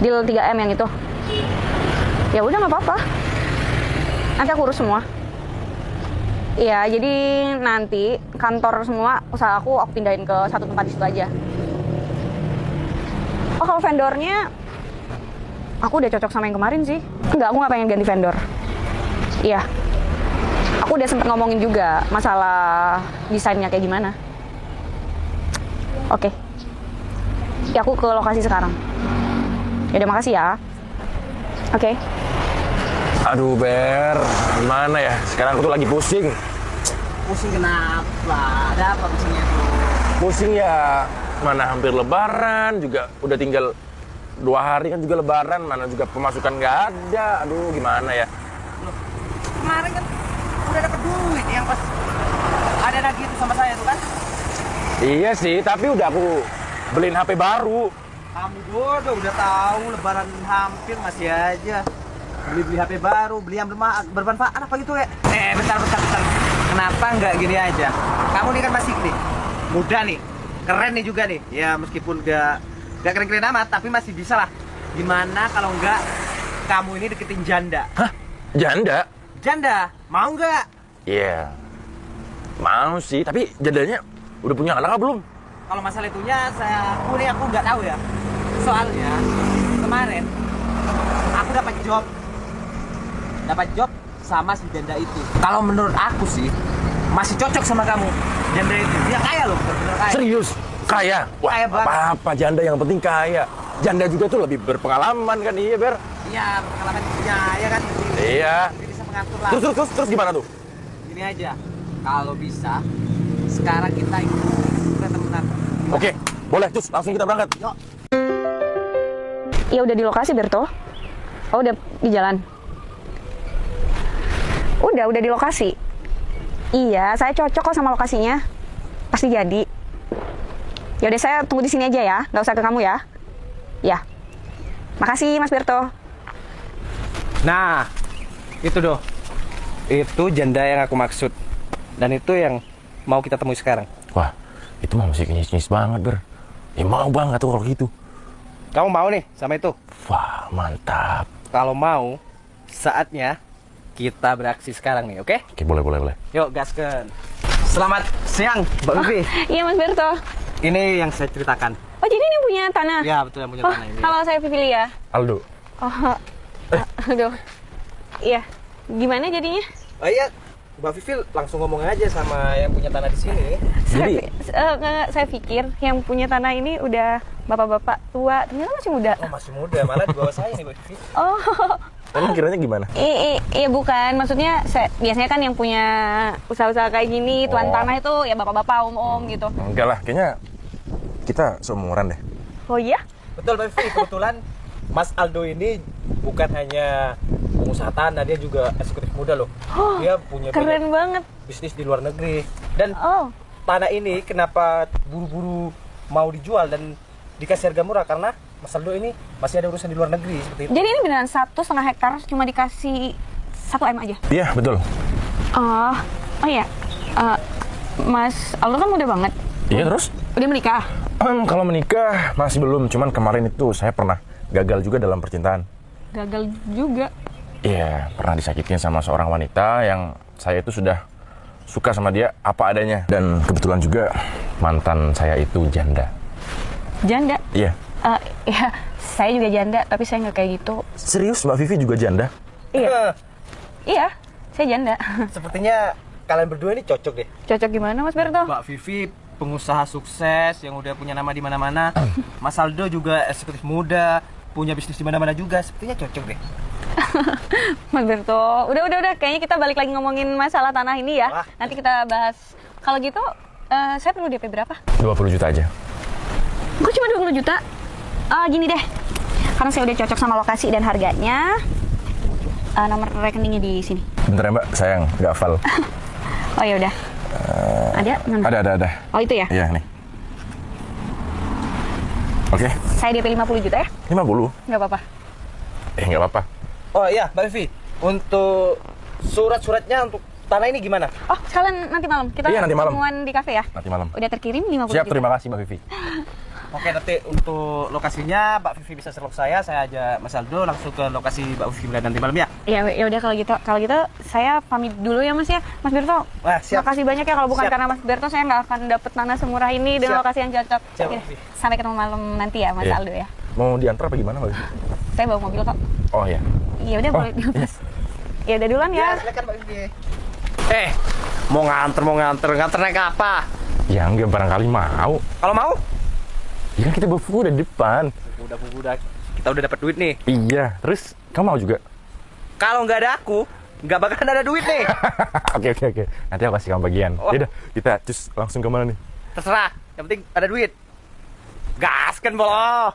Deal 3M yang itu. Ya udah nggak apa-apa. Nanti aku urus semua. Iya, jadi nanti kantor semua usaha aku pindahin ke satu tempat di situ aja. Oh, kalau vendornya aku udah cocok sama yang kemarin sih. Enggak, aku nggak pengen ganti vendor. Iya. Aku udah sempet ngomongin juga masalah desainnya kayak gimana. Oke. Ya aku ke lokasi sekarang. Ya udah, makasih ya. Oke. Aduh Ber, gimana ya? Sekarang aku tuh lagi pusing. Pusing kenapa? Ada apa pusingnya tuh? Pusing ya, mana hampir lebaran juga udah tinggal 2 hari kan juga lebaran, mana juga pemasukan nggak ada. Aduh gimana ya? Loh, kemarin kan udah dapet duit yang pas ada lagi itu sama saya tuh kan? Iya sih, tapi udah aku beliin HP baru. Kamu bodoh, udah tahu lebaran hampir masih aja beli HP baru, beli yang bermanfaat apa gitu ya? Bentar. Kenapa nggak gini aja? Kamu nih kan masih nih, muda nih, keren nih juga nih. Ya meskipun nggak keren-keren amat, tapi masih bisa lah. Gimana kalau nggak kamu ini deketin janda? Hah? Janda? Janda, mau nggak? Iya, mau sih, tapi jandanya udah punya anak apa belum? Kalau masalah itunya aku nggak tahu ya. Soalnya kemarin aku dapat job sama si janda itu. Kalau menurut aku sih masih cocok sama kamu. Janda itu dia kaya loh, benar-benar kaya. Serius? Kaya? Wah, Kaya banget. apa-apa, janda yang penting kaya. Janda juga tuh lebih berpengalaman kan, iya Ber? Iya, pengalaman punya ya kan. Iya. Dia bisa mengatur lah. Terus gimana tuh? Gini aja, kalau bisa sekarang kita ikut temenan. Oke, boleh, terus langsung kita berangkat. Yuk. Ya udah di lokasi, Berto. Oh, udah di jalan. Udah di lokasi. Iya, saya cocok kok sama lokasinya. Pasti jadi. Ya udah, saya tunggu di sini aja ya. Nggak usah ke kamu ya. Ya. Makasih, Mas Berto. Nah, itu doh. Itu janda yang aku maksud. Dan itu yang mau kita temui sekarang. Wah, itu mah masih kinyis-kinyis banget, Ber. Ya mau banget tuh kalau gitu. Kamu mau nih sama itu? Wah, mantap. Kalau mau, saatnya kita beraksi sekarang nih, oke? Oke, boleh. Yuk, gaskan. Selamat siang, Mbak Vivi. Iya, Mas Berto. Ini yang saya ceritakan. Oh, jadi ini punya tanah? Ya, betul yang punya Oh, tanah ini. halo, saya Vivilia. Aldo. Oh, aduh. Iya. Gimana jadinya? Oh iya, Mbak Vivi langsung ngomong aja sama yang punya tanah di sini. Saya pikir yang punya tanah ini udah bapak-bapak tua, ternyata masih muda. Oh, masih muda, malah di bawah saya nih, Mbak Vivi. Oh, Emang kiranya gimana? iya bukan. Maksudnya biasanya kan yang punya usaha-usaha kayak gini, tuan Oh. tanah itu ya bapak-bapak, om-om gitu. Enggak lah, kayaknya kita seumuran deh. Oh iya? Betul, Mbak Vivi. Kebetulan Mas Aldo ini bukan hanya pengusaha tanah, dia juga eksekutif muda loh. Oh, Dia punya keren banget. bisnis di luar negeri. Dan Oh, tanah ini kenapa buru-buru mau dijual dan dikasih harga murah? Karena Mas Aldo ini masih ada urusan di luar negeri seperti itu. jadi ini beneran 1,5 hektar cuma dikasih 1 M aja? Iya, betul. Oh iya. Mas Aldo kan muda banget. Iya, terus? Udah menikah? Kalau menikah masih belum, cuman kemarin itu saya pernah gagal juga dalam percintaan. Gagal juga. Iya, pernah disakitin sama seorang wanita yang saya itu sudah suka sama dia apa adanya. Dan kebetulan juga mantan saya itu janda. Janda? Iya. Ya, saya juga janda, tapi saya nggak kayak gitu. Serius, Mbak Vivi juga janda? Iya. Iya, saya janda. Sepertinya kalian berdua ini cocok deh. Cocok gimana, Mas Berto? Mbak Vivi pengusaha sukses yang udah punya nama di mana-mana. Mas Aldo juga eksekutif muda, punya bisnis di mana-mana juga. Sepertinya cocok deh. Mas Berto, udah. Kayaknya kita balik lagi ngomongin masalah tanah ini ya. Wah. Nanti kita bahas. Kalau gitu, saya perlu DP berapa? 20 juta aja. Kok cuma 20 juta? Gini deh, karena saya udah cocok sama lokasi dan harganya, nomor rekeningnya di sini. Bentar ya Mbak, sayang, nggak hafal. Oh ya udah. Ada? Mana? Ada. Oh itu ya? Iya, nih. Oke, Saya DP 50 juta ya? 50. Nggak apa-apa. Nggak apa-apa. Oh iya, Mbak Vivi, untuk surat-suratnya untuk tanah ini gimana? Oh, sekalian nanti malam. Kita Iya, nanti malam. ketemuan di kafe ya? Nanti malam. Udah terkirim 50 Siap, juta. terima kasih Mbak Vivi. Oke, nanti untuk lokasinya Mbak Vivi bisa serok saya aja Mas Aldo langsung ke lokasi Mbak Vivi nanti malam ya. Ya udah kalau gitu. Kalau gitu saya pamit dulu ya Mas ya. Mas Berto. Wah, siap. Makasih banyak ya, kalau bukan Siap. karena Mas Berto saya nggak akan dapet tanah semurah ini dan Siap. lokasi yang cocok. Siap, Oke, Vivi. sampai ketemu malam nanti ya Mas Iya. Aldo ya. Mau diantar apa gimana, Mbak? Saya bawa mobil kok. Oh ya. Iya udah boleh dilepas. Ya udah duluan ya. Silakan Mbak Vivi. Mau nganter naik apa? Ya enggak, barangkali mau. Kalau mau? Ya kan kita bawa udah di depan. Udah. Kita udah dapat duit nih. Iya, terus kamu mau juga? Kalau nggak ada aku, nggak bakalan ada duit nih. Oke. Nanti aku kasih kamu bagian. Oh. Yaudah, kita cus langsung ke mana nih? Terserah, yang penting ada duit. Gaskan bolo.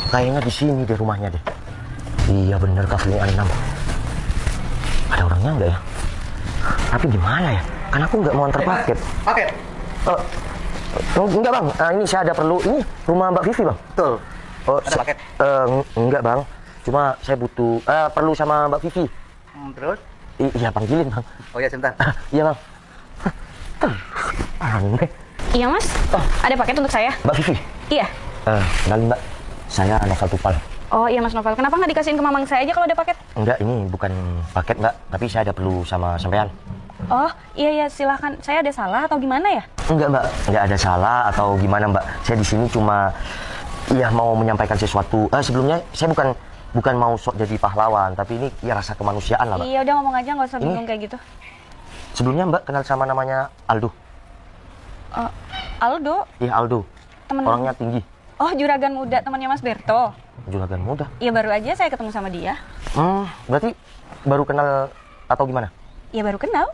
Kayaknya di sini deh rumahnya deh. Iya bener, Cafe 6. Ada orangnya enggak ya? Tapi gimana ya? Kan aku nggak mau antar paket. Paket. Enggak bang, ini saya ada perlu. Ini rumah Mbak Vivi bang. Betul. Oh, Ada paket? Enggak bang. Cuma saya butuh perlu sama Mbak Vivi. Terus? Iya panggilin bang. Oh ya sebentar. Iya bang. Aneh. Iya Mas. Ada paket untuk saya? Mbak Vivi. Iya. Kenalin Mbak. Saya Novel Tupal. Oh iya Mas Novel. Kenapa nggak dikasihin ke mamang saya aja kalau ada paket? Enggak, ini bukan paket Mbak. Tapi saya ada perlu sama sampean. Oh iya silahkan. Saya ada salah atau gimana ya? Enggak Mbak, enggak ada salah atau gimana Mbak. Saya di sini cuma mau menyampaikan sesuatu. Sebelumnya saya bukan mau sok jadi pahlawan, tapi ini ya rasa kemanusiaan lah Mbak. Iya udah ngomong aja, nggak usah bingung kayak gitu. Sebelumnya Mbak kenal sama namanya Aldo. Aldo, Iya Aldo. temen. Orangnya tinggi, Oh juragan muda temannya Mas Berto. juragan muda. Iya baru aja saya ketemu sama dia. Berarti baru kenal atau gimana? Iya baru kenal.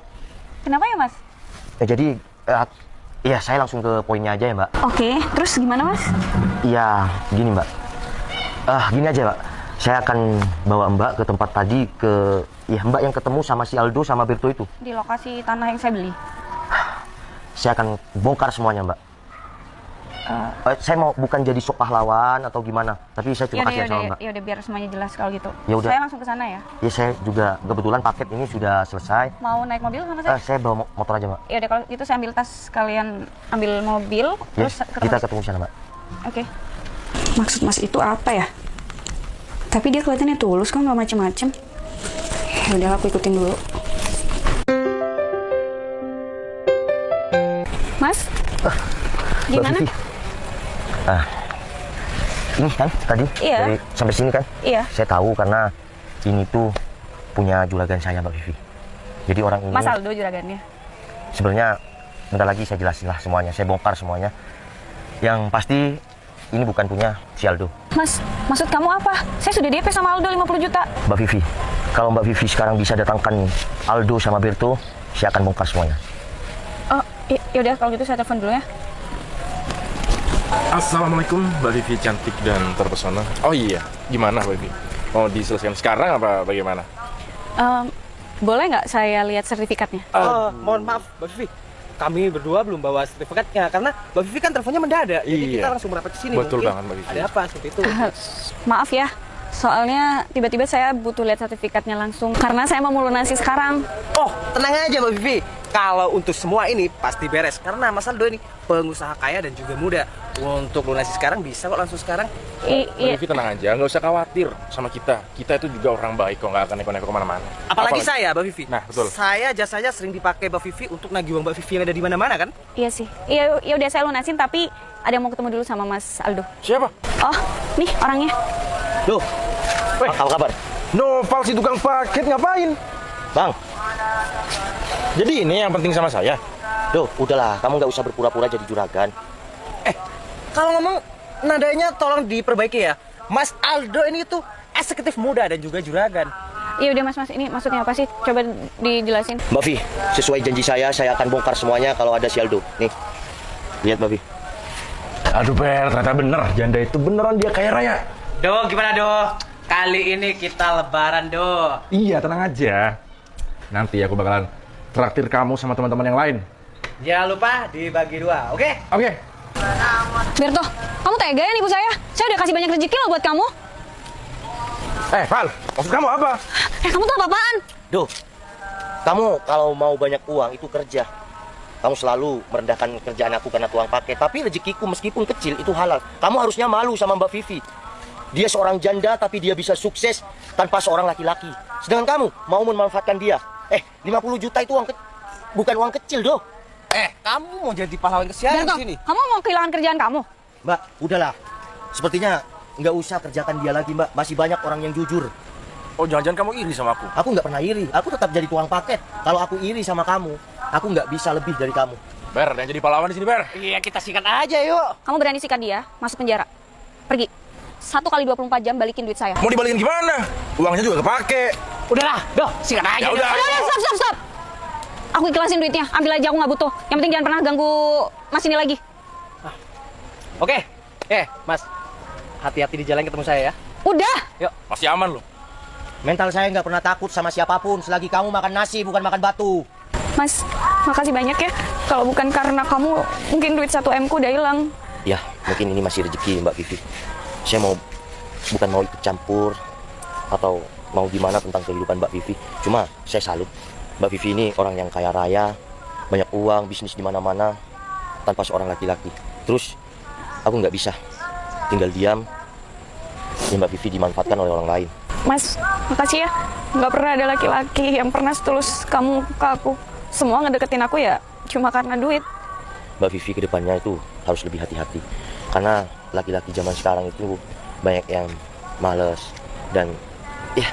Kenapa ya Mas? Jadi iya saya langsung ke poinnya aja ya Mbak. Oke, terus gimana Mas? Iya, gini Mbak. Gini aja Mbak. Saya akan bawa Mbak ke tempat tadi Mbak yang ketemu sama si Aldo sama Berto itu. Di lokasi tanah yang saya beli. Saya akan bongkar semuanya Mbak. Saya mau bukan jadi sok pahlawan atau gimana, tapi saya terima kasih sama Mbak. Ya udah biar semuanya jelas kalau gitu. Yaudah. Saya langsung ke sana ya. Ya saya juga kebetulan paket ini sudah selesai. Mau naik mobil sama saya? Saya bawa motor aja Mbak. Ya udah kalau gitu saya ambil tas, kalian ambil mobil terus Kita ketemu di sana Mbak. Oke. Maksud Mas itu apa ya? Tapi dia kelihatannya tulus kok, nggak macem-macem. Ya udah aku ikutin dulu. Mas, gimana? Mbak Vivi. Ini kan tadi Iya. dari sampai sini kan? Iya. Saya tahu karena ini tuh punya juragan saya Mbak Vivi. Jadi orang ini Mas Aldo juragannya. sebenarnya bentar lagi saya jelasin lah semuanya. Saya bongkar semuanya. Yang pasti ini bukan punya si Aldo. Mas, maksud kamu apa? Saya sudah DP sama Aldo 50 juta. Mbak Vivi, kalau Mbak Vivi sekarang bisa datangkan Aldo sama Berto, saya akan bongkar semuanya. Oh, ya udah kalau gitu saya telepon dulu ya. Assalamualaikum, Mbak Vivi cantik dan terpesona. Oh iya, gimana Mbak Vivi? Mau diselesaikan sekarang apa bagaimana? Boleh nggak saya lihat sertifikatnya? Mohon maaf Mbak Vivi. Kami berdua belum bawa sertifikatnya karena Mbak Vivi kan teleponnya mendadak. Jadi Iya. kita langsung merapat ke sini. Betul Mungkin banget, Mbak Vivi. Ada apa seperti itu? Maaf ya, soalnya tiba-tiba saya butuh lihat sertifikatnya langsung karena saya mau melunasi sekarang. Oh, tenang aja Mbak Vivi. Kalau untuk semua ini pasti beres karena Mas Aldo ini pengusaha kaya dan juga muda. Untuk lunasi sekarang bisa kok langsung sekarang. Mbak Vivi tenang aja, nggak usah khawatir sama kita. Kita itu juga orang baik kok, nggak akan neko-neko kemana-mana. Apalagi saya, Mbak Vivi. Nah, betul. Saya jasanya sering dipakai Mbak Vivi untuk nagih uang Mbak Vivi yang ada di mana-mana kan? Iya sih. Iya, ya udah saya lunasin, tapi ada yang mau ketemu dulu sama Mas Aldo. Siapa? Oh, nih orangnya. Duh, apa kabar? Noval si tukang paket ngapain? Bang, Jadi ini yang penting sama saya. duh, udahlah, kamu nggak usah berpura-pura jadi juragan. Kalau ngomong nadanya tolong diperbaiki ya. Mas Aldo ini tuh eksekutif muda dan juga juragan. Iya udah Mas, ini maksudnya apa sih? Coba dijelasin. Mbak Vi, sesuai janji saya akan bongkar semuanya kalau ada si Aldo. Nih, lihat Mbak Vi. Aduh Per, ternyata bener. Janda itu beneran dia kaya raya. Do, gimana Do? Kali ini kita lebaran Do. Iya, tenang aja. Nanti aku bakalan traktir kamu sama teman-teman yang lain. Jangan lupa dibagi dua, oke? Oke. Berto, kamu tega ya nipu saya? Saya udah kasih banyak rezeki loh buat kamu. Val, maksud kamu apa? Kamu tuh apa-apaan? Duh, Kamu kalau mau banyak uang itu kerja. Kamu selalu merendahkan kerjaan aku karena tuang pakai. Tapi rezekiku meskipun kecil itu halal. Kamu harusnya malu sama Mbak Vivi. Dia seorang janda tapi dia bisa sukses tanpa seorang laki-laki. Sedangkan kamu mau memanfaatkan dia. 50 juta itu bukan uang kecil, doh. Kamu mau jadi pahlawan kesianan di Darto, sini? kamu mau kehilangan kerjaan kamu? Mbak, udahlah. Sepertinya nggak usah kerjakan dia lagi, Mbak. Masih banyak orang yang jujur. Oh, jangan-jangan kamu iri sama aku? Aku nggak pernah iri. Aku tetap jadi tuang paket. Kalau aku iri sama kamu, aku nggak bisa lebih dari kamu. Ber, yang jadi pahlawan di sini, Ber. Iya, kita sikat aja yuk. Kamu berani sikat dia, masuk penjara. Pergi. 1 kali 24 jam balikin duit saya. Mau dibalikin gimana? Uangnya juga kepake. Udahlah, sikat aja. Ya udah. Stop. Aku ikhlasin duitnya, ambil aja, aku nggak butuh. Yang penting jangan pernah ganggu Mas ini lagi. Oke. Mas. Hati-hati di jalan ketemu saya ya. Udah. Yuk. Masih aman loh. Mental saya nggak pernah takut sama siapapun selagi kamu makan nasi bukan makan batu. Mas, makasih banyak ya. Kalau bukan karena kamu, mungkin duit 1 M ku udah hilang. Ya, mungkin ini masih rezeki Mbak Vivi. Saya bukan mau ikut campur atau mau gimana tentang kehidupan Mbak Vivi. Cuma saya salut. Mbak Vivi ini orang yang kaya raya, banyak uang, bisnis di mana-mana, tanpa seorang laki-laki. Terus aku nggak bisa tinggal diam. Mbak Vivi dimanfaatkan oleh orang lain. Mas, makasih ya. Nggak pernah ada laki-laki yang pernah setulus kamu ke aku. Semua ngedeketin aku ya cuma karena duit. Mbak Vivi kedepannya itu harus lebih hati-hati. Karena laki-laki zaman sekarang itu banyak yang males. Dan ya,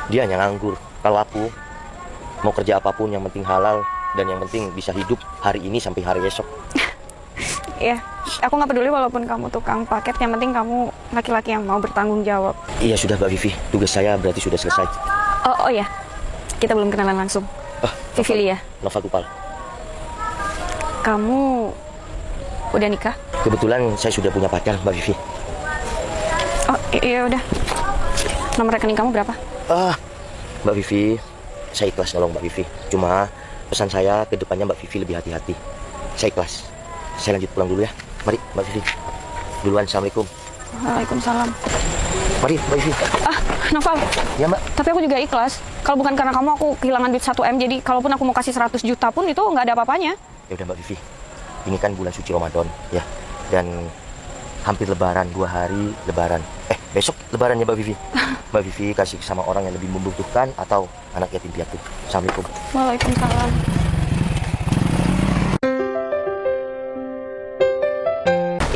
dia hanya nganggur. Kalau aku mau kerja apapun yang penting halal. Dan yang penting bisa hidup hari ini sampai hari esok. Ya, aku nggak peduli walaupun kamu tukang paket. Yang penting kamu laki-laki yang mau bertanggung jawab. Iya sudah Mbak Vivi, tugas saya berarti sudah selesai. Oh ya, kita belum kenalan langsung. Vivi Lia. Nova Kupal. Kamu udah nikah? Kebetulan saya sudah punya pacar Mbak Vivi. Oh iya udah. Nomor rekening kamu berapa? Mbak Vivi, saya ikhlas nolong Mbak Vivi. Cuma pesan saya ke depannya Mbak Vivi lebih hati-hati. Saya ikhlas. Saya lanjut pulang dulu ya. Mari Mbak Vivi. Duluan, Assalamualaikum. Waalaikumsalam. Mari Mbak Vivi. Noval. Ya Mbak. Tapi aku juga ikhlas. Kalau bukan karena kamu, aku kehilangan duit 1 M. Jadi kalaupun aku mau kasih 100 juta pun itu nggak ada apa-apanya. Ya udah Mbak Vivi. Ini kan bulan suci Ramadan ya. Dan hampir lebaran, 2 hari lebaran. Besok lebaran ya Mbak Vivi. Mbak Vivi kasih sama orang yang lebih membutuhkan atau anak yatim piatu. Assalamualaikum. Waalaikumsalam.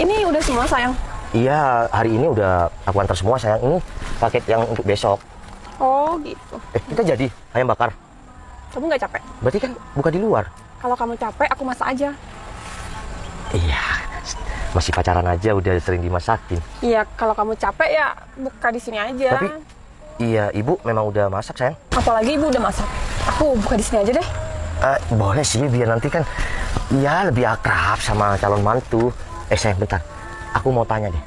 Ini udah semua sayang. Iya, hari ini udah aku antar semua sayang. Ini paket yang untuk besok. Oh gitu. Kita jadi ayam bakar. Kamu nggak capek? Berarti kan buka di luar. Kalau kamu capek, aku masak aja. Iya, masih pacaran aja udah sering dimasakin. Iya, kalau kamu capek ya buka di sini aja. Tapi iya, ibu memang udah masak sayang. Apalagi ibu udah masak. Aku buka di sini aja deh. Boleh sih, biar nanti kan ya lebih akrab sama calon mantu. Sayang bentar, aku mau tanya deh.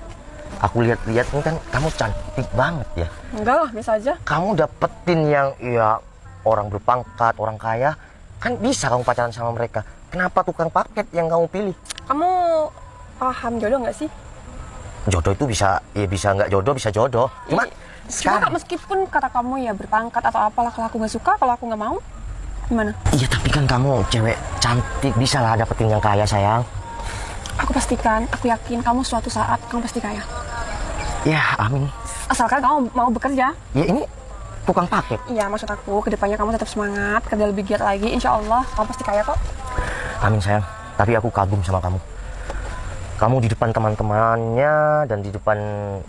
Aku lihat-lihat ini kan kamu cantik banget ya. Enggak lah, biasa aja. Kamu dapetin yang ya orang berpangkat, orang kaya, kan bisa kamu pacaran sama mereka. Kenapa tukang paket yang kamu pilih? Kamu paham jodoh nggak sih? Jodoh itu bisa, ya bisa nggak jodoh, bisa jodoh. Cuma Cuma sekarang. meskipun kata kamu ya berpangkat atau apalah, kalau aku nggak suka, kalau aku nggak mau, gimana? Iya tapi kan kamu cewek cantik, bisa lah dapetin yang kaya sayang. Aku pastikan, aku yakin kamu suatu saat kamu pasti kaya. Ya amin. Asalkan kamu mau bekerja. Ya ini tukang paket. Iya, maksud aku kedepannya kamu tetap semangat, kerja lebih giat lagi. Insya Allah kamu pasti kaya kok. Amin sayang. Tapi aku kagum sama kamu. Kamu di depan teman-temannya dan di depan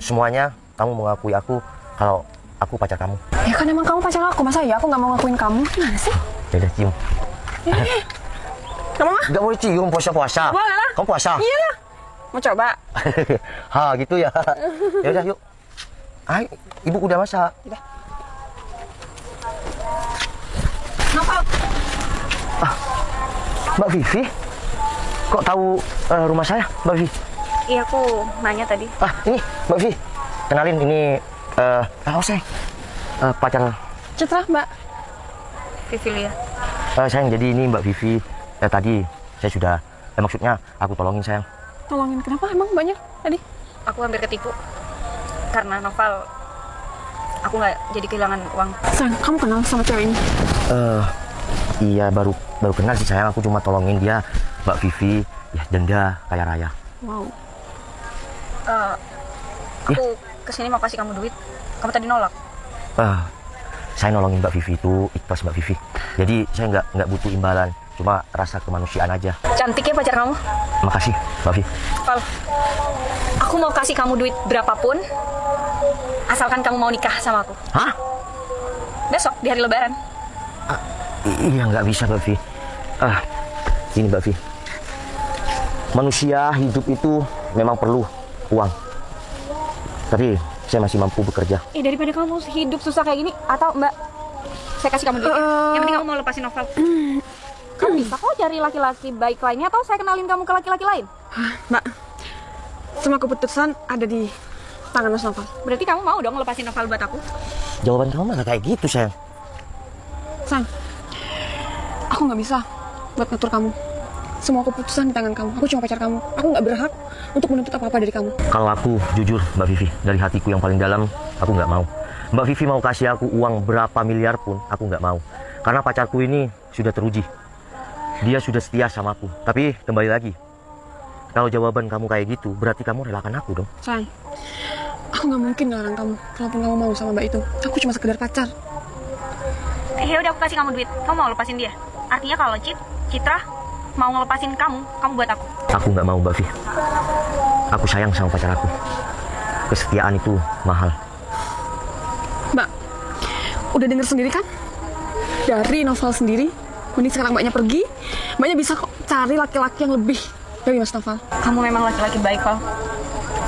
semuanya, kamu mengakui aku kalau aku pacar kamu. Ya kan emang kamu pacar aku, masa ya aku nggak mau ngakuin kamu? Gimana sih? Yaudah cium. Kamu mah? Gak boleh cium puasa-puasa. Boleh lah. Kamu puasa? Iya lah. Mau coba? Gitu ya. Ya udah yuk. Ayo, ibu udah masak. Udah. Novel. Mbak Vivi, kok tahu rumah saya, Mbak Vivi? Iya, aku nanya tadi. Ini Mbak Vivi, kenalin ini saya pacar Citra, Mbak. Vivi Lia. sayang. Jadi ini Mbak Vivi, tadi saya sudah, maksudnya aku tolongin sayang. Tolongin kenapa? Emang banyak tadi? Aku hampir ketipu karena Noval. Aku nggak jadi kehilangan uang. Sayang, kamu kenal sama cewek ini? Iya, baru kenal sih sayang. Aku cuma tolongin dia, Mbak Vivi, ya janda kaya raya. Wow. Aku kesini mau kasih kamu duit. Kamu tadi nolak. Saya nolongin Mbak Vivi itu ikhlas Mbak Vivi. Jadi saya nggak butuh imbalan, cuma rasa kemanusiaan aja. Cantik ya pacar kamu. Makasih, Mbak Vivi. Val, aku mau kasih kamu duit berapapun, asalkan kamu mau nikah sama aku. Hah? Besok di hari Lebaran. Iya, nggak bisa Mbak Vivi. Ini Mbak Vivi. Manusia hidup itu memang perlu uang. Tapi saya masih mampu bekerja. Daripada kamu hidup susah kayak gini, atau Mbak, saya kasih kamu duit. Yang penting kamu mau lepasin Novel. Kamu bisa kok cari laki-laki baik lainnya, atau saya kenalin kamu ke laki-laki lain. Mbak, semua keputusan ada di tangan Mas Novel. Berarti kamu mau dong lepasin Novel buat aku? Jawaban kamu malah kayak gitu, sayang. Sang, aku nggak bisa buat ngatur kamu. Semua keputusan di tangan kamu. Aku cuma pacar kamu. Aku nggak berhak untuk menuntut apa-apa dari kamu. Kalau aku jujur, Mbak Vivi, dari hatiku yang paling dalam, aku nggak mau. Mbak Vivi mau kasih aku uang berapa miliar pun, aku nggak mau. Karena pacarku ini sudah teruji. Dia sudah setia sama aku. Tapi kembali lagi, kalau jawaban kamu kayak gitu, berarti kamu relakan aku dong. Sayang, aku nggak mungkin ngelarang kamu. Kalaupun kamu mau sama Mbak itu, aku cuma sekedar pacar. Ya udah, aku kasih kamu duit. Kamu mau lepasin dia? Artinya kalau Citra mau ngelepasin kamu buat aku. Aku nggak mau, Mbak Vivi. Aku sayang sama pacar aku. Kesetiaan itu mahal. Mbak, udah denger sendiri kan? Dari Novel sendiri, mending sekarang Mbaknya pergi. Mbaknya bisa kok cari laki-laki yang lebih dari Mas Novel. Kamu memang laki-laki baik, Val.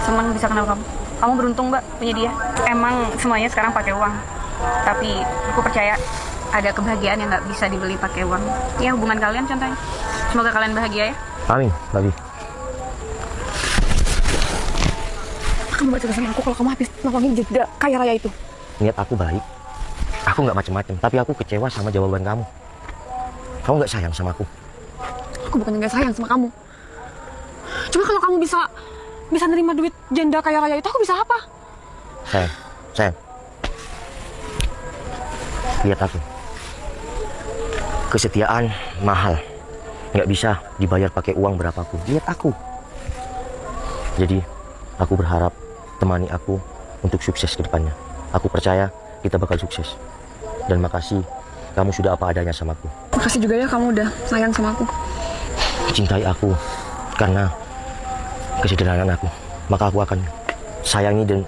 Senang bisa kenal kamu. Kamu beruntung, Mbak, punya dia. Emang semuanya sekarang pakai uang. Tapi aku percaya ada kebahagiaan yang nggak bisa dibeli pakai uang. Ya, hubungan kalian contohnya. Semoga kalian bahagia ya. Amin, Mbak Vivi. Kamu baca sama aku kalau kamu habis nolongin jeda kaya raya itu. Niat aku baik. Aku nggak macem-macem, tapi aku kecewa sama jawaban kamu. Kamu nggak sayang sama aku. Aku bukan nggak sayang sama kamu. Cuma kalau kamu bisa nerima duit janda kaya raya itu, aku bisa apa? Sayang. Lihat aku. Kesetiaan mahal. Nggak bisa dibayar pakai uang berapapun. Lihat aku. Jadi, aku berharap temani aku untuk sukses ke depannya. Aku percaya kita bakal sukses. Dan makasih kamu sudah apa adanya sama aku. Makasih juga ya kamu udah sayang sama aku. Cintai aku karena kesederhanaan aku. Maka aku akan sayangi dan